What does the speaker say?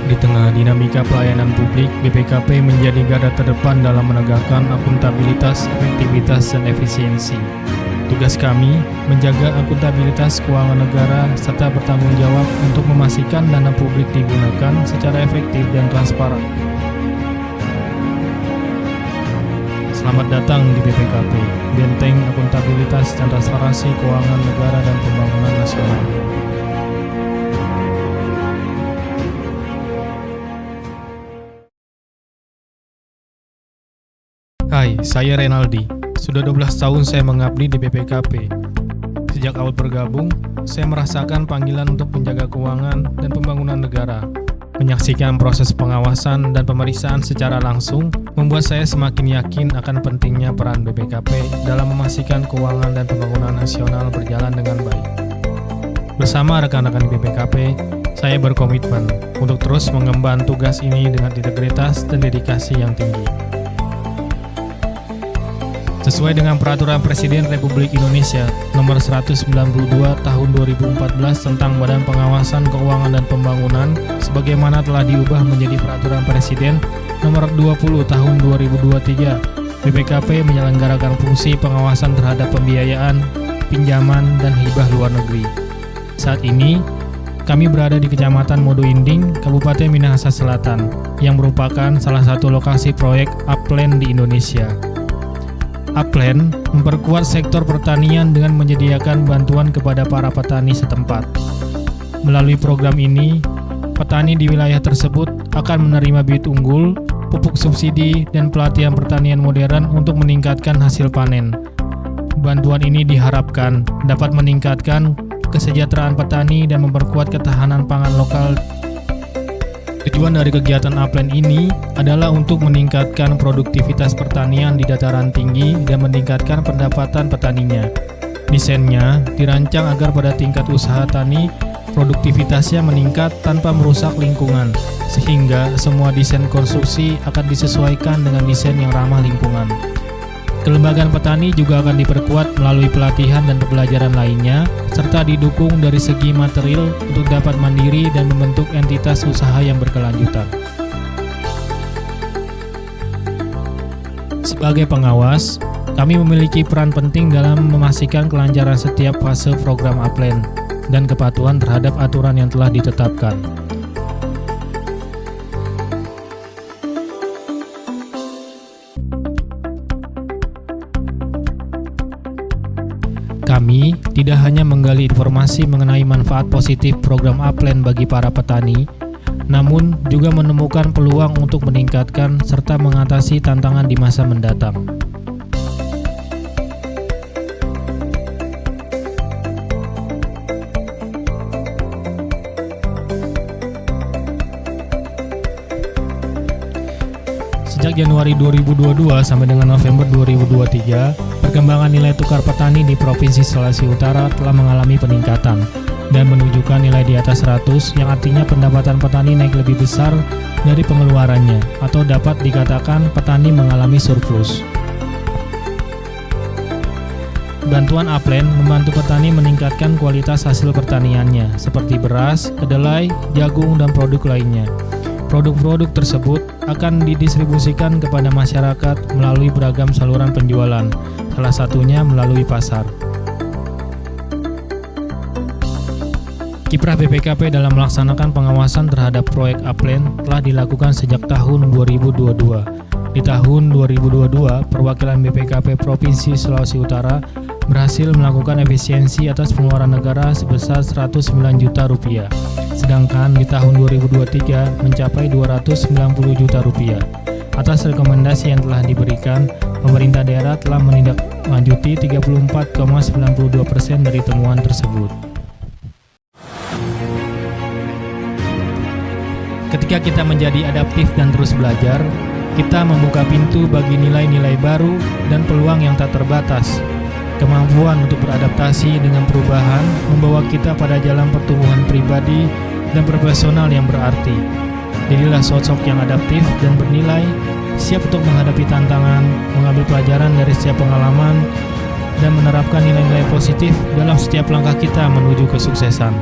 Di tengah dinamika pelayanan publik, BPKP menjadi garda terdepan dalam menegakkan akuntabilitas, efektivitas, dan efisiensi. Tugas kami menjaga akuntabilitas keuangan negara serta bertanggung jawab untuk memastikan dana publik digunakan secara efektif dan transparan. Selamat datang di BPKP, benteng akuntabilitas dan transparansi keuangan negara dan pembangunan nasional. Hai, saya Renaldi. Sudah 12 tahun saya mengabdi di BPKP. Sejak awal bergabung, saya merasakan panggilan untuk menjaga keuangan dan pembangunan negara. Menyaksikan proses pengawasan dan pemeriksaan secara langsung membuat saya semakin yakin akan pentingnya peran BPKP dalam memastikan keuangan dan pembangunan nasional berjalan dengan baik. Bersama rekan-rekan BPKP, saya berkomitmen untuk terus mengemban tugas ini dengan integritas dan dedikasi yang tinggi. Sesuai dengan Peraturan Presiden Republik Indonesia Nomor 192 Tahun 2014 tentang Badan Pengawasan Keuangan dan Pembangunan, sebagaimana telah diubah menjadi Peraturan Presiden Nomor 20 Tahun 2023, BPKP menyelenggarakan fungsi pengawasan terhadap pembiayaan, pinjaman, dan hibah luar negeri. Saat ini, kami berada di Kecamatan Modo Inding, Kabupaten Minahasa Selatan, yang merupakan salah satu lokasi proyek Upland di Indonesia. Upland memperkuat sektor pertanian dengan menyediakan bantuan kepada para petani setempat. Melalui program ini, petani di wilayah tersebut akan menerima bibit unggul, pupuk subsidi, dan pelatihan pertanian modern untuk meningkatkan hasil panen. Bantuan ini diharapkan dapat meningkatkan kesejahteraan petani dan memperkuat ketahanan pangan lokal. Tujuan dari kegiatan Upland ini adalah untuk meningkatkan produktivitas pertanian di dataran tinggi dan meningkatkan pendapatan petaninya. Desainnya dirancang agar pada tingkat usaha tani, produktivitasnya meningkat tanpa merusak lingkungan, sehingga semua desain konstruksi akan disesuaikan dengan desain yang ramah lingkungan. Kelembagaan petani juga akan diperkuat melalui pelatihan dan pembelajaran lainnya, serta didukung dari segi material untuk dapat mandiri dan membentuk entitas usaha yang berkelanjutan. Sebagai pengawas, kami memiliki peran penting dalam memastikan kelancaran setiap fase program Upland dan kepatuhan terhadap aturan yang telah ditetapkan. Kami tidak hanya menggali informasi mengenai manfaat positif program Upland bagi para petani, namun juga menemukan peluang untuk meningkatkan serta mengatasi tantangan di masa mendatang. Sejak Januari 2022 sampai dengan November 2023, perkembangan nilai tukar petani di Provinsi Sulawesi Utara telah mengalami peningkatan dan menunjukkan nilai di atas 100, yang artinya pendapatan petani naik lebih besar dari pengeluarannya, atau dapat dikatakan petani mengalami surplus. Bantuan Upland membantu petani meningkatkan kualitas hasil pertaniannya, seperti beras, kedelai, jagung, dan produk lainnya. Produk-produk tersebut akan didistribusikan kepada masyarakat melalui beragam saluran penjualan, salah satunya melalui pasar. Kiprah BPKP dalam melaksanakan pengawasan terhadap proyek Upland telah dilakukan sejak tahun 2022. Di tahun 2022, perwakilan BPKP Provinsi Sulawesi Utara berhasil melakukan efisiensi atas pengeluaran negara sebesar Rp109 juta, sedangkan di tahun 2023 mencapai Rp290 juta. Atas rekomendasi yang telah diberikan, pemerintah daerah telah menindaklanjuti 34,92% dari temuan tersebut. Ketika kita menjadi adaptif dan terus belajar, kita membuka pintu bagi nilai-nilai baru dan peluang yang tak terbatas. Kemampuan untuk beradaptasi dengan perubahan membawa kita pada jalan pertumbuhan pribadi dan profesional yang berarti. Jadilah sosok yang adaptif dan bernilai, siap untuk menghadapi tantangan, mengambil pelajaran dari setiap pengalaman, dan menerapkan nilai-nilai positif dalam setiap langkah kita menuju kesuksesan.